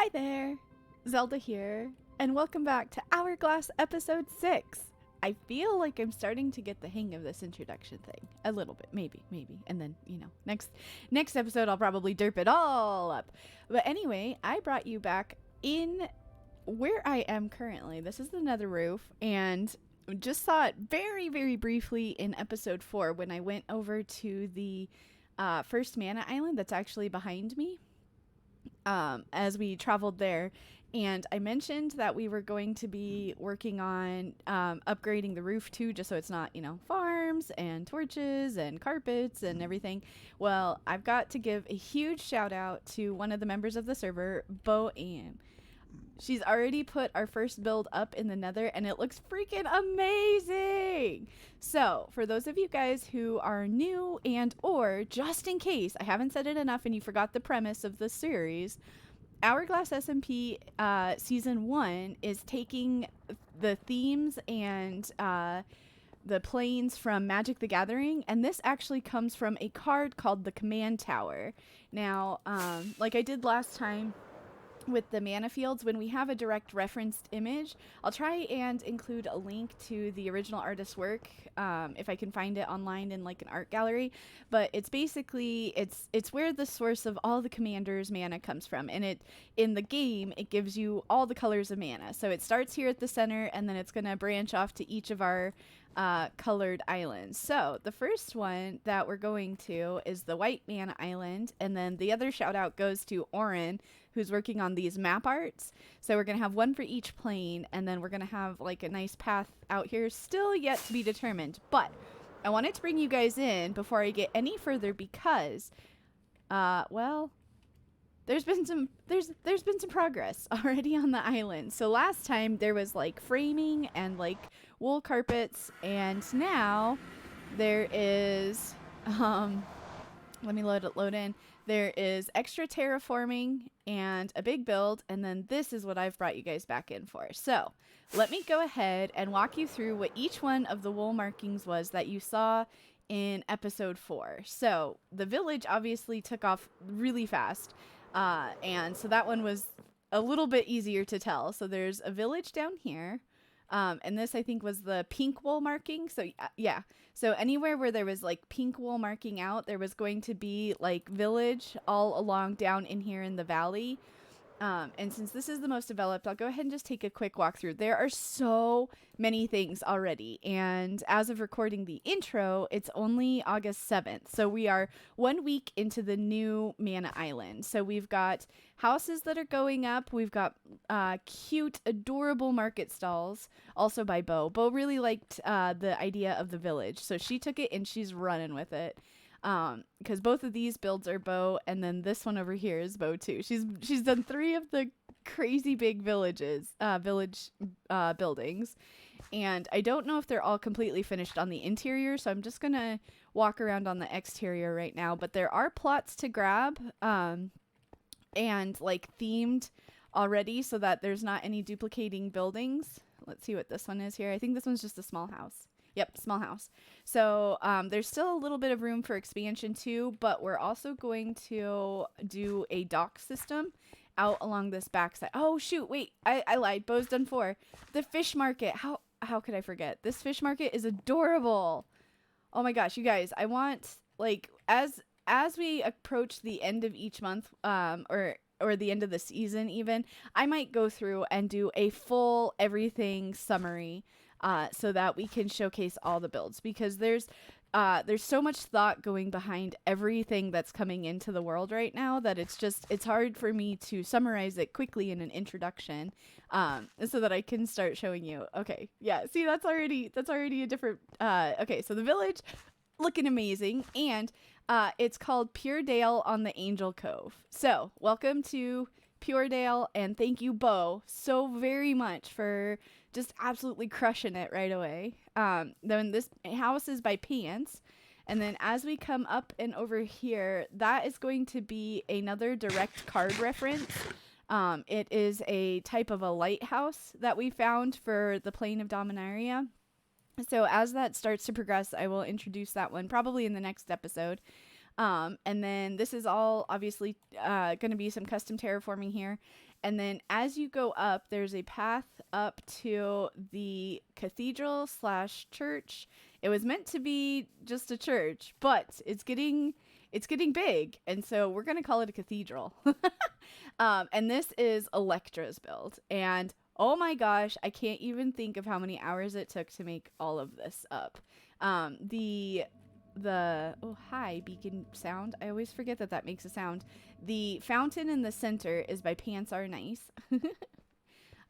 Hi there, Zelda here, and welcome back to Hourglass episode 6. I feel like I'm starting to get the hang of this introduction thing. A little bit, maybe. And then, next episode I'll probably derp it all up. But anyway, I brought you back in where I am currently. This is the Nether Roof, and just saw it very, very briefly in episode 4 when I went over to the first mana island that's actually behind me. As we traveled there, and I mentioned that we were going to be working on upgrading the roof too, just so it's not, farms and torches and carpets and everything. Well, I've got to give a huge shout out to one of the members of the server, Bo Ann. She's already put our first build up in the Nether, and it looks freaking amazing. So, for those of you guys who are new and or just in case I haven't said it enough and you forgot the premise of the series, Hourglass SMP Season 1 is taking the themes and the planes from Magic the Gathering, and this actually comes from a card called the Command Tower. Now, like I did last time with the mana fields, when we have a direct referenced image, I'll try and include a link to the original artist's work if I can find it online in like an art gallery. But it's basically it's where the source of all the commanders' mana comes from, and it in the game it gives you all the colors of mana. So it starts here at the center, and then it's going to branch off to each of our colored islands. So the first one that we're going to is the white mana island, and then the other shout out goes to Oren, who's working on these map arts. So we're gonna have one for each plane, and then we're gonna have like a nice path out here, still yet to be determined. But I wanted to bring you guys in before I get any further because well, there's been some progress already on the island. So last time there was like framing and like wool carpets, and now there is let me load in. There is extra terraforming and a big build, and then this is what I've brought you guys back in for. So let me go ahead and walk you through what each one of the wool markings was that you saw in episode 4. So the village obviously took off really fast, and so that one was a little bit easier to tell. So there's a village down here. And this, I think, was the pink wool marking. So, yeah. So anywhere where there was, like, pink wool marking out, there was going to be, like, village all along down in here in the valley. And since this is the most developed, I'll go ahead and just take a quick walkthrough. There are so many things already. And as of recording the intro, it's only August 7th. So we are 1 week into the new Mana Island. So we've got houses that are going up. We've got cute, adorable market stalls, also by Bo. Bo really liked the idea of the village. So she took it and she's running with it. Because both of these builds are Bo, and then this one over here is Bo too. She's done 3 of the crazy big village buildings, and I don't know if they're all completely finished on the interior, so I'm just gonna walk around on the exterior right now. But there are plots to grab, and like themed already, so that there's not any duplicating buildings. Let's see what this one is here. I think this one's just a small house. Yep, small house. So there's still a little bit of room for expansion too, but we're also going to do a dock system out along this backside. Oh shoot, wait, I lied. Bo's done 4. The fish market. How could I forget? This fish market is adorable. Oh my gosh, you guys, I want, like, as we approach the end of each month, or the end of the season even, I might go through and do a full everything summary. So that we can showcase all the builds, because there's so much thought going behind everything that's coming into the world right now that it's hard for me to summarize it quickly in an introduction, so that I can start showing you. Okay, yeah, see, that's already a different. Okay, so the village looking amazing, and it's called Pure Dale on the Angel Cove. So welcome to Pure Dale, and thank you, Bo, so very much for just absolutely crushing it right away. Then this house is by Pants, and then as we come up and over here, that is going to be another direct card reference. It is a type of a lighthouse that we found for the plane of Dominaria. So as that starts to progress, I will introduce that one probably in the next episode. And then this is all obviously going to be some custom terraforming here. And then as you go up, there's a path up to the cathedral / church. It was meant to be just a church, but it's getting big, and so we're gonna call it a cathedral. And this is Electra's build, and oh my gosh, I can't even think of how many hours it took to make all of this up. Oh hi beacon sound, I always forget that makes a sound. The fountain in the center is by Pants Are Nice.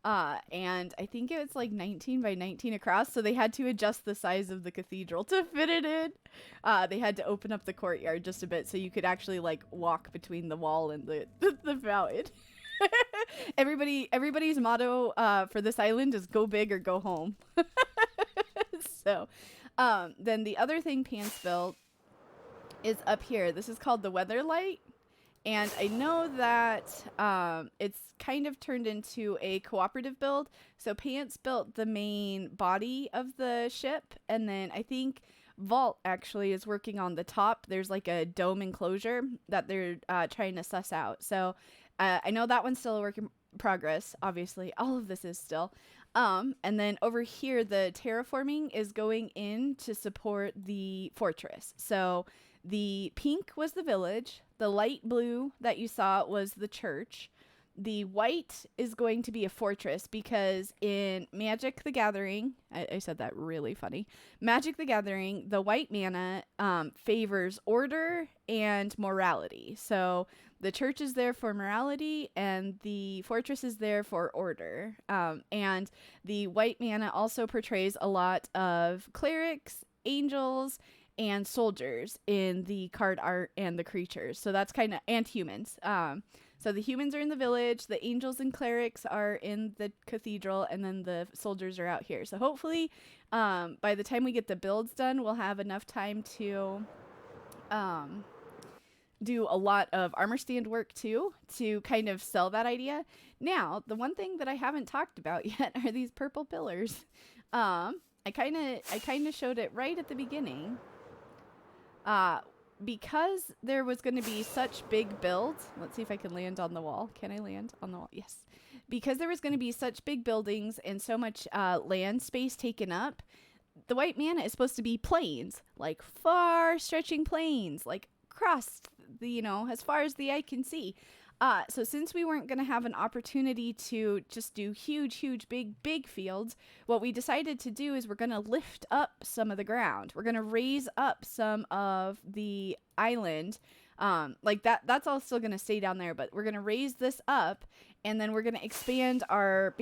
And I think it was like 19 by 19 across, so they had to adjust the size of the cathedral to fit it in. They had to open up the courtyard just a bit so you could actually like walk between the wall and the fountain. Everybody's motto for this island is go big or go home. So then the other thing Pants built is up here. This is called the weather light. And I know that it's kind of turned into a cooperative build. So Pants built the main body of the ship. And then I think Vault actually is working on the top. There's like a dome enclosure that they're trying to suss out. So I know that one's still a work in progress. Obviously, all of this is still. And then over here, the terraforming is going in to support the fortress. So the pink was the village. The light blue that you saw was the church. The white is going to be a fortress because in Magic the Gathering, I said that really funny. Magic the Gathering, the white mana favors order and morality. So the church is there for morality and the fortress is there for order. And the white mana also portrays a lot of clerics, angels, and soldiers in the card art and the creatures. So that's kind of, and humans. So the humans are in the village, the angels and clerics are in the cathedral, and then the soldiers are out here. So hopefully by the time we get the builds done, we'll have enough time to do a lot of armor stand work too, to kind of sell that idea. Now, the one thing that I haven't talked about yet are these purple pillars. I kind of showed it right at the beginning. Because there was going to be such big builds. Let's see if I can land on the wall. Can I land on the wall? Yes. Because there was going to be such big buildings and so much land space taken up, the white mana is supposed to be plains, like far stretching plains, like across the, as far as the eye can see. So since we weren't going to have an opportunity to just do huge, big fields, what we decided to do is we're going to lift up some of the ground. We're going to raise up some of the island. Like that's all still going to stay down there, but we're going to raise this up and then we're going to expand our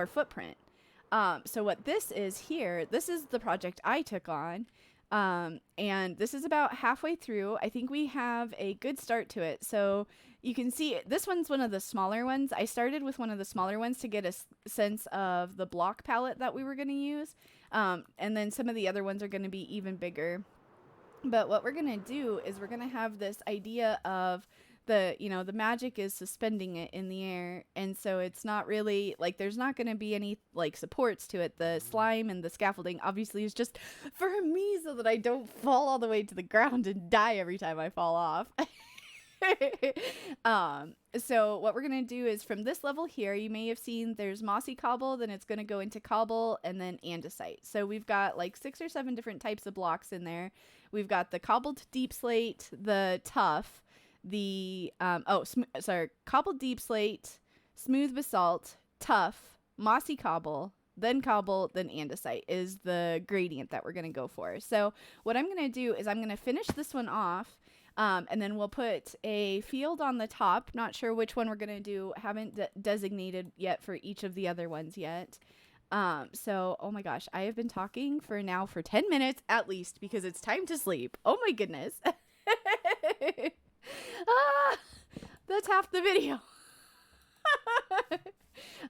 footprint. So what this is here, this is the project I took on. And this is about halfway through. I think we have a good start to it. So you can see this one's one of the smaller ones. I started with one of the smaller ones to get a sense of the block palette that we were going to use. And then some of the other ones are going to be even bigger. But what we're going to do is we're going to have this idea of the magic is suspending it in the air. And so it's not really like, there's not going to be any like supports to it. The slime and the scaffolding obviously is just for me so that I don't fall all the way to the ground and die every time I fall off. So what we're going to do is from this level here, you may have seen there's mossy cobble, then it's going to go into cobble and then andesite. So we've got like 6 or 7 different types of blocks in there. We've got the cobbled deep slate, the tuff, the cobbled deep slate, smooth basalt, tuff, mossy cobble, then andesite is the gradient that we're going to go for. So what I'm going to do is I'm going to finish this one off, and then we'll put a field on the top. Not sure which one we're going to do. Haven't designated yet for each of the other ones yet. So, oh my gosh, I have been talking for 10 minutes at least because it's time to sleep. Oh my goodness. That's half the video.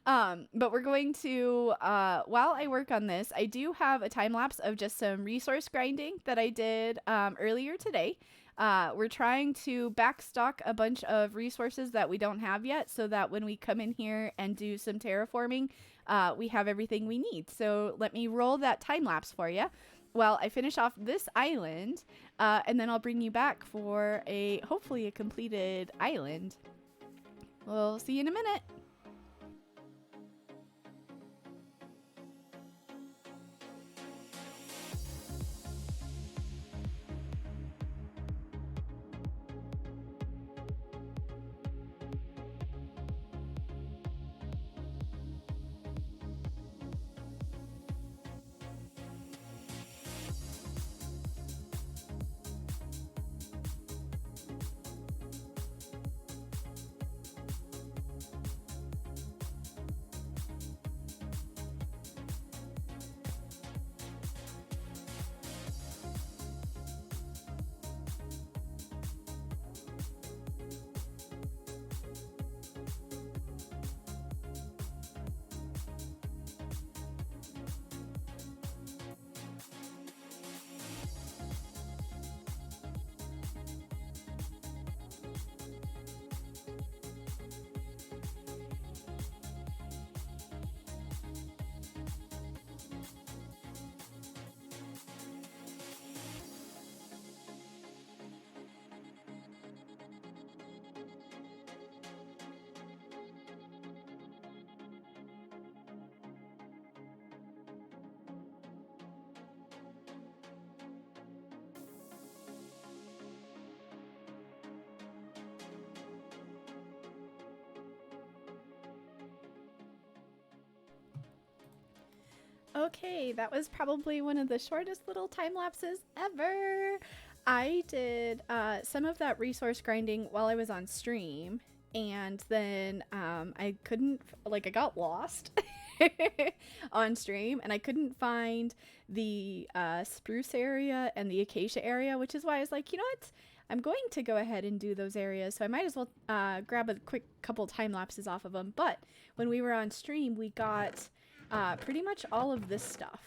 But we're going to, while I work on this, I do have a time lapse of just some resource grinding that I did earlier today. We're trying to backstock a bunch of resources that we don't have yet so that when we come in here and do some terraforming, we have everything we need. So let me roll that time lapse for you while I finish off this island, and then I'll bring you back for hopefully a completed island. We'll see you in a minute. Okay, that was probably one of the shortest little time lapses ever. I did some of that resource grinding while I was on stream, and then I couldn't, I got lost on stream, and I couldn't find the spruce area and the acacia area, which is why I was like, you know what? I'm going to go ahead and do those areas, so I might as well grab a quick couple time lapses off of them. But when we were on stream, we got pretty much all of this stuff.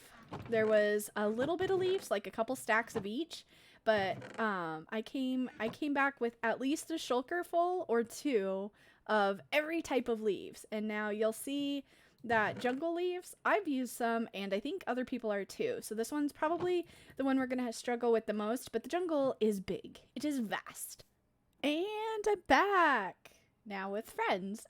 There was a little bit of leaves, like a couple stacks of each, but I came back with at least a shulker full or two of every type of leaves. And now you'll see that jungle leaves, I've used some, and I think other people are too. So this one's probably the one we're gonna struggle with the most, but the jungle is big. It is vast. And I'm back now with friends.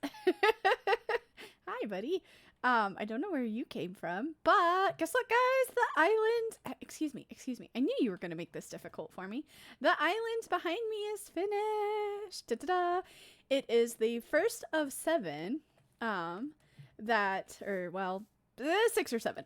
Hi, buddy. I don't know where you came from, but guess what, guys? The island, excuse me. I knew you were going to make this difficult for me. The island behind me is finished. Da-da-da. It is the first of 7, 6 or 7.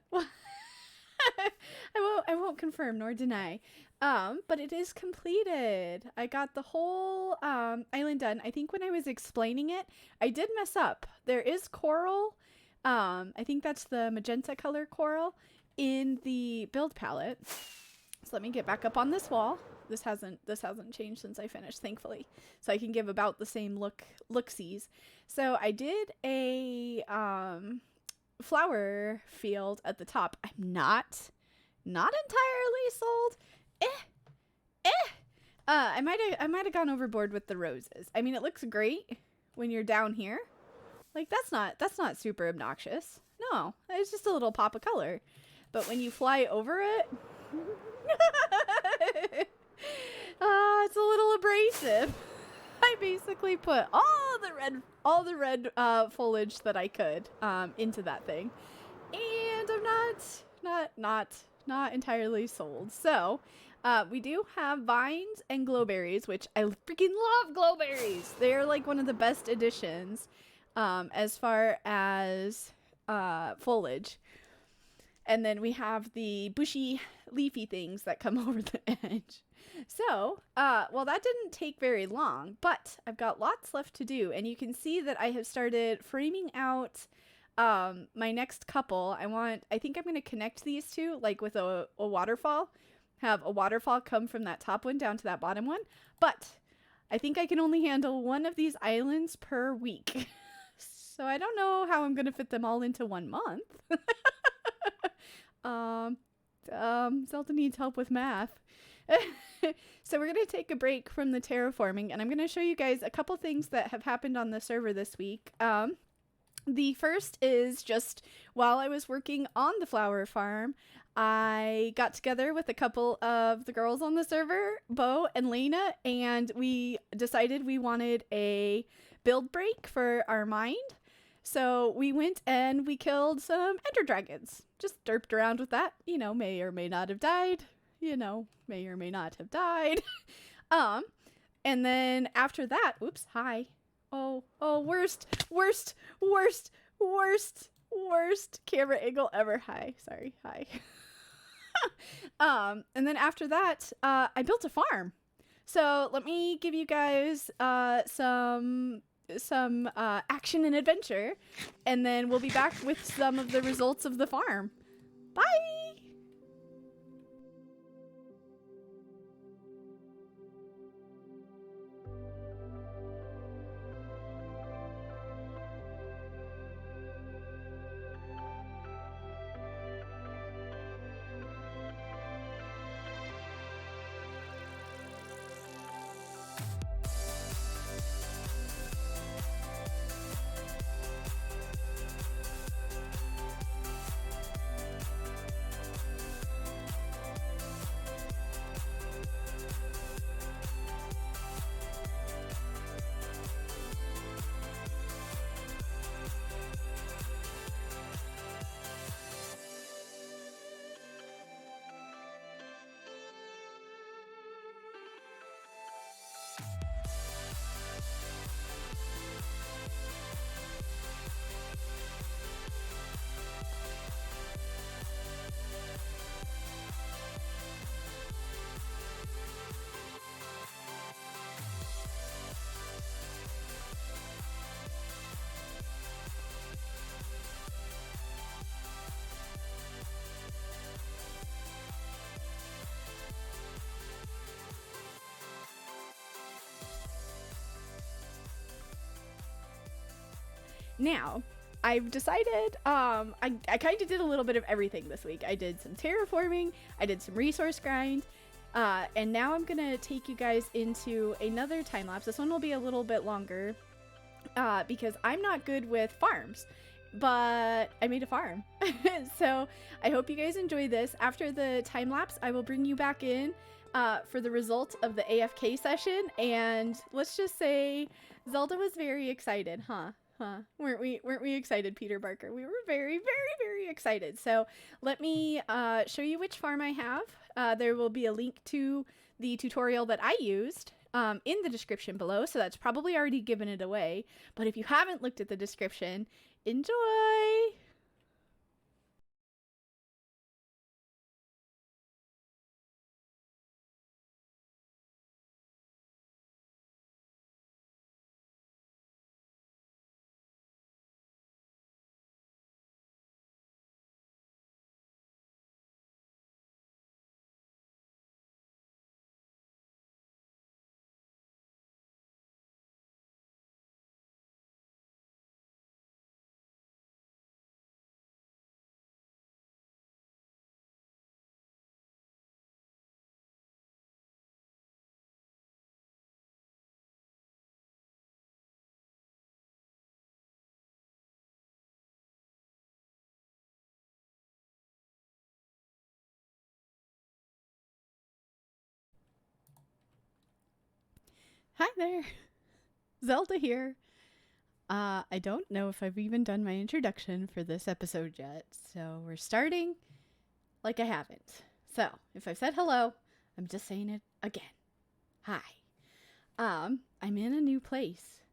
I won't confirm nor deny. But it is completed. I got the whole, island done. I think when I was explaining it, I did mess up. There is coral. I think that's the magenta color coral in the build palette. So let me get back up on this wall. This hasn't changed since I finished, thankfully. So I can give about the same look-sees. So I did a flower field at the top. I'm not entirely sold. I might have gone overboard with the roses. I mean, it looks great when you're down here. Like, that's not super obnoxious. No, it's just a little pop of color. But when you fly over it, it's a little abrasive. I basically put all the red foliage that I could into that thing, and I'm not entirely sold. So we do have vines and glowberries, which I freaking love glowberries. They're like one of the best additions as far as foliage. And then we have the bushy leafy things that come over the edge. So, well, that didn't take very long, but I've got lots left to do. And you can see that I have started framing out my next couple. I think I'm going to connect these two, like with a waterfall. Have a waterfall come from that top one down to that bottom one. But I think I can only handle one of these islands per week. So I don't know how I'm going to fit them all into 1 month. Zelda needs help with math. So we're going to take a break from the terraforming, and I'm going to show you guys a couple things that have happened on the server this week. The first is just while I was working on the flower farm, I got together with a couple of the girls on the server, Bo and Lena, and we decided we wanted a build break for our mind. So we went and we killed some ender dragons. Just derped around with that. You know, may or may not have died. You know, may or may not have died. And then after that, oops, hi. Oh, worst camera angle ever. Hi, sorry, hi. And then after that, I built a farm. So let me give you guys some action and adventure, and then we'll be back with some of the results of the farm. Bye! Now, I've decided, I kind of did a little bit of everything this week. I did some terraforming, I did some resource grind, and now I'm gonna take you guys into another time lapse. This one will be a little bit longer, because I'm not good with farms, but I made a farm. So I hope you guys enjoy this. After the time lapse, I will bring you back in for the result of the AFK session, and let's just say Zelda was very excited, huh? Weren't we excited, Peter Barker? We were very, very, very excited. So let me show you which farm I have. There will be a link to the tutorial that I used in the description below, so that's probably already given it away. But if you haven't looked at the description, enjoy! Hi there! Zelda here. I don't know if I've even done my introduction for this episode yet, so we're starting like I haven't. So, if I've said hello, I'm just saying it again. Hi. I'm in a new place.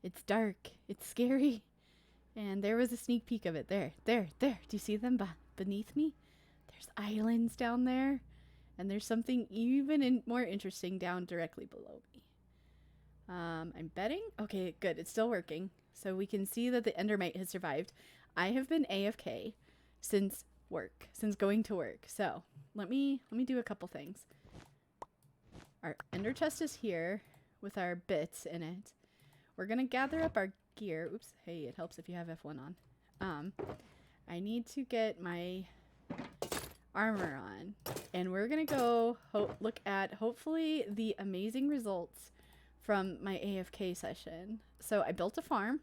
It's dark, it's scary, and there was a sneak peek of it. There. Do you see them beneath me? There's islands down there, and there's something even more interesting down directly below me. I'm betting. Okay, good. It's still working. So we can see that the Endermite has survived. I have been AFK since going to work. So let me do a couple things. Our ender chest is here with our bits in it. We're gonna gather up our gear. Oops. Hey, it helps if you have F1 on. I need to get my armor on, and we're gonna go look at hopefully the amazing results from my AFK session. So I built a farm.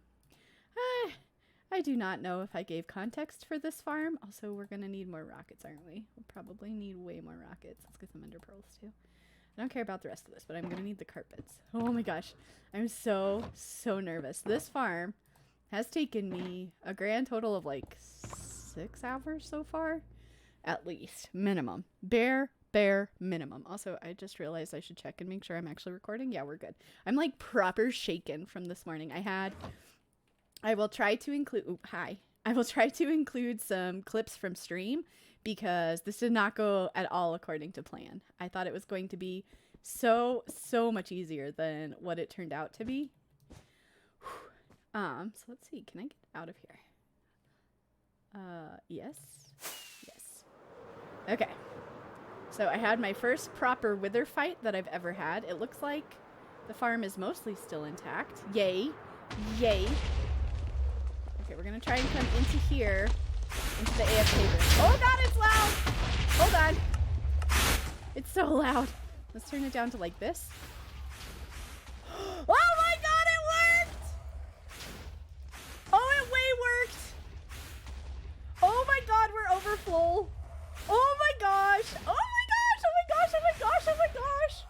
I do not know if I gave context for this farm. Also, we're gonna need more rockets, aren't we? We'll probably need way more rockets. Let's get some ender pearls too. I don't care about the rest of this, but I'm gonna need the carpets. Oh my gosh. I'm so nervous. This farm has taken me a grand total of like 6 hours so far. At least. Minimum. Bare minimum. Also, I just realized I should check and make sure I'm actually recording. Yeah, we're good. I'm like proper shaken from this morning. I will try to include... I will try to include some clips from stream because this did not go at all according to plan. I thought it was going to be so much easier than what it turned out to be. So let's see. Can I get out of here? Yes. Okay. So I had my first proper wither fight that I've ever had. It looks like the farm is mostly still intact. Yay. Okay, we're gonna try and come into here, into the AFK room. Oh god, it's loud! Hold on. It's so loud. Let's turn it down to like this. Oh my god, it worked! Oh, it way worked! Oh my god, we're overflow. Oh my gosh! Oh my gosh! Oh my gosh! Oh my gosh! Oh my gosh!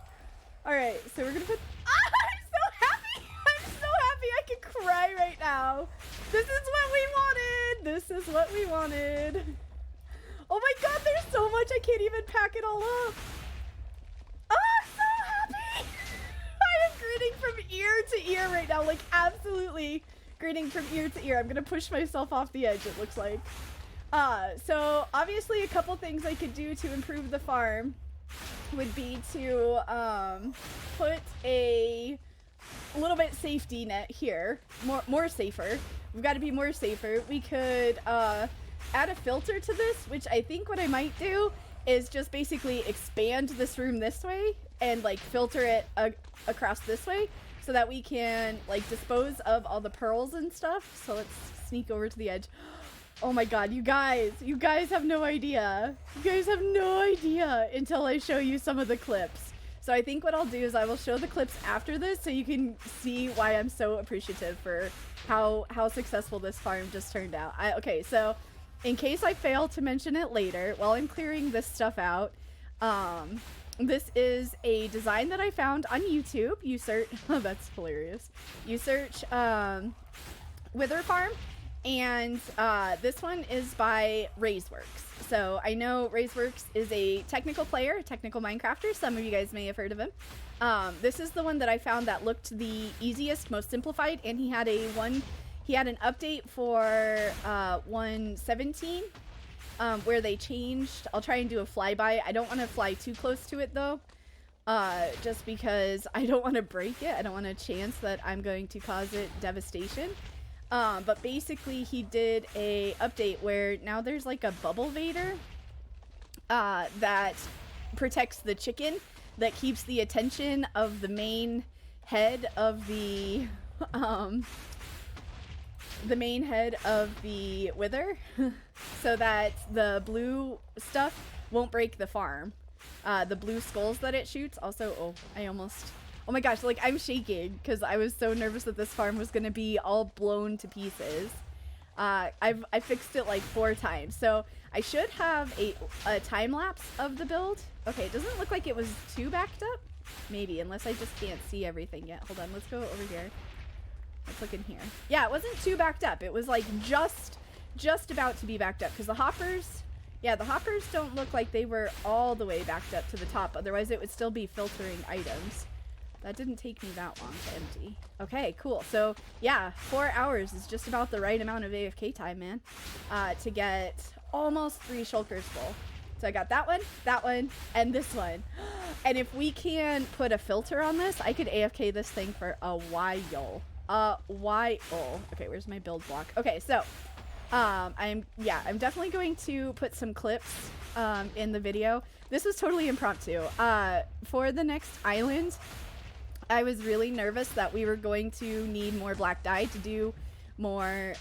Alright, so we're gonna put... Ah, I'm so happy! I'm so happy I can cry right now. This is what we wanted! This is what we wanted. Oh my god, there's so much I can't even pack it all up. Oh, I'm so happy! I am grinning from ear to ear right now. Like, absolutely grinning from ear to ear. I'm gonna push myself off the edge, it looks like. So obviously a couple things I could do to improve the farm would be to put a little bit safety net here, more safer. We've got to be more safer. We could add a filter to this, which I think what I might do is just basically expand this room this way and like filter it across this way so that we can like dispose of all the pearls and stuff. So let's sneak over to the edge. Oh my god, you guys have no idea. You guys have no idea until I show you some of the clips. So I think what I'll do is I will show the clips after this so you can see why I'm so appreciative for how successful this farm just turned out. Okay, so in case I fail to mention it later, while I'm clearing this stuff out, this is a design that I found on YouTube. You search, oh, that's hilarious. You search Wither Farm. And this one is by RaysWorks. So I know RaysWorks is a technical player, technical Minecrafter. Some of you guys may have heard of him. This is the one that I found that looked the easiest, most simplified, and he had an update for 1.17 where they changed. I'll try and do a flyby. I don't want to fly too close to it though, just because I don't want to break it. I don't want a chance that I'm going to cause it devastation. But basically he did a update where now there's like a bubble vader that protects the chicken, that keeps the attention of the main head of the wither so that the blue stuff won't break the farm. The blue skulls that it shoots also, oh my gosh, like I'm shaking because I was so nervous that this farm was going to be all blown to pieces. I fixed it like 4 times. So I should have a time lapse of the build. Okay, it doesn't look like it was too backed up. Maybe, unless I just can't see everything yet. Hold on, let's go over here. Let's look in here. Yeah, it wasn't too backed up. It was like just about to be backed up because the hoppers don't look like they were all the way backed up to the top. Otherwise it would still be filtering items. That didn't take me that long to empty. Okay, cool. So yeah, 4 hours is just about the right amount of AFK time, man, to get almost 3 shulkers full. So I got that one, and this one. And if we can put a filter on this, I could AFK this thing for a while. Okay, where's my build block? Okay, so I'm definitely going to put some clips in the video. This was totally impromptu. For the next island, I was really nervous that we were going to need more black dye to do more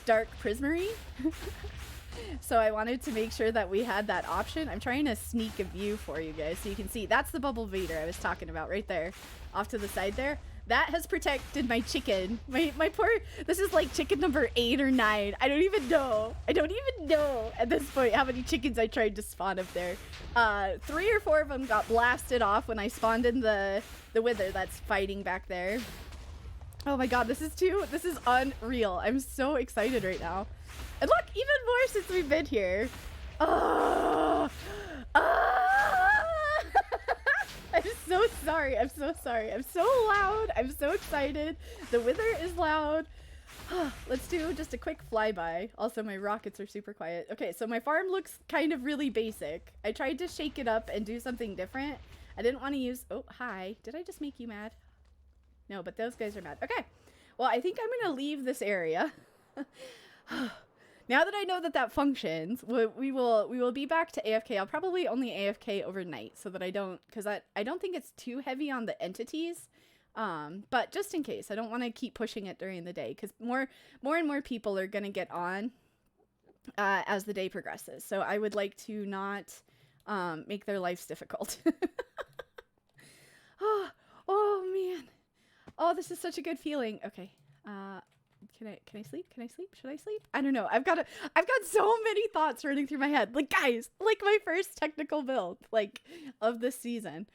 dark prismarine. So I wanted to make sure that we had that option. I'm trying to sneak a view for you guys so you can see. That's the bubble vader I was talking about right there off to the side there. That has protected my chicken. My poor, this is like chicken number 8 or 9. I don't even know. I don't even know at this point how many chickens I tried to spawn up there. 3 or 4 of them got blasted off when I spawned in the wither that's fighting back there. Oh my god, this is unreal. I'm so excited right now. And look, even more since we've been here. Oh, I'm so sorry. I'm so sorry. I'm so loud. I'm so excited. The wither is loud. Let's do just a quick flyby. Also, my rockets are super quiet. Okay, so my farm looks kind of really basic. I tried to shake it up and do something different. I didn't want to use... Oh, hi. Did I just make you mad? No, but those guys are mad. Okay. Well, I think I'm going to leave this area. Now that I know that that functions, we will be back to AFK. I'll probably only AFK overnight so that I don't, because I don't think it's too heavy on the entities. But just in case, I don't want to keep pushing it during the day because more and more people are going to get on as the day progresses. So I would like to not make their lives difficult. Oh man. Oh, this is such a good feeling. Okay. Can I sleep? Can I sleep? Should I sleep? I don't know. I've got so many thoughts running through my head. Like, guys, like my first technical build, like, of this season.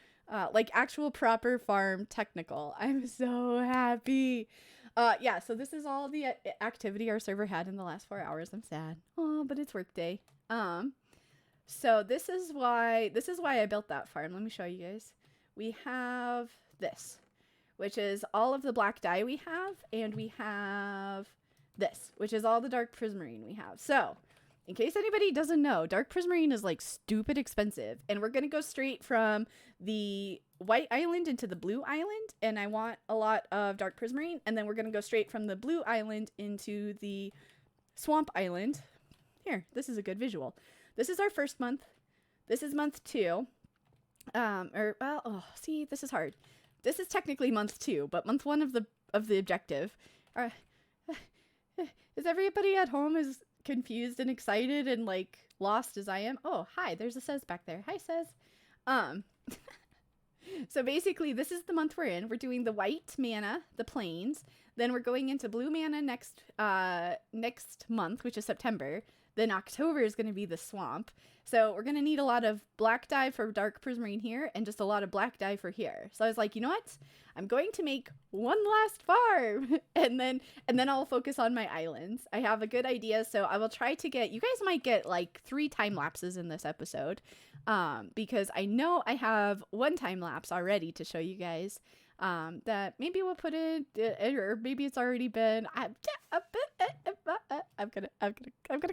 Like actual proper farm technical. I'm so happy. Yeah, so this is all the activity our server had in the last 4 hours. I'm sad. Oh, but it's work day. So this is why I built that farm. Let me show you guys. We have this, which is all of the black dye we have, and we have this, which is all the dark prismarine we have. So, in case anybody doesn't know, dark prismarine is like stupid expensive, and we're gonna go straight from the white island into the blue island, and I want a lot of dark prismarine, and then we're gonna go straight from the blue island into the swamp island. Here, this is a good visual. This is our first month. This is month 2. See, this is hard. This is technically month 2, but month 1 of the objective. Is everybody at home as confused and excited and like lost as I am? Oh, hi, there's a Says back there. Hi, Says. So basically, this is the month we're in. We're doing the white mana, the plains. Then we're going into blue mana next month, which is September. Then October is going to be the swamp. So we're going to need a lot of black dye for dark prismarine here and just a lot of black dye for here. So I was like, you know what? I'm going to make one last farm and then I'll focus on my islands. I have a good idea. So I will try to get, you guys might get like 3 time lapses in this episode. Because I know I have 1 time lapse already to show you guys. That maybe we'll put in, or maybe it's already been. I'm gonna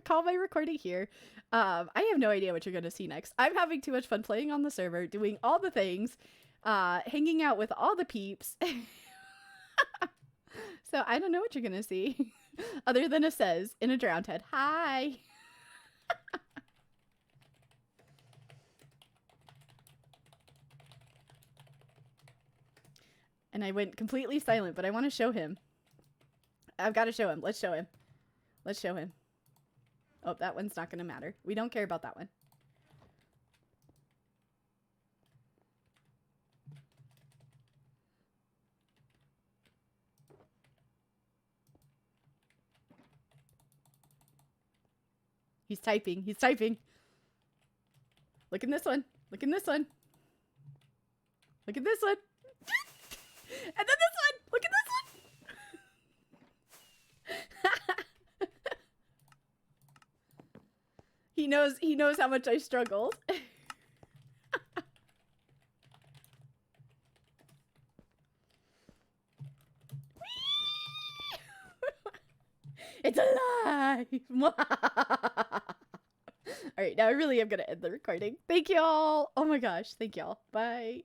call my recording here. I have no idea what you're gonna see next. I'm having too much fun playing on the server, doing all the things, hanging out with all the peeps. So I don't know what you're gonna see, other than a Says in a drowned head. Hi. And I went completely silent, but I want to show him. I've got to show him. Let's show him. Let's show him. Oh, that one's not going to matter. We don't care about that one. He's typing. He's typing. Look in this one. Look in this one. Look at this one. And then this one! Look at this one! He knows how much I struggled. It's alive! Alright, now I really am gonna end the recording. Thank y'all! Oh my gosh, thank y'all. Bye.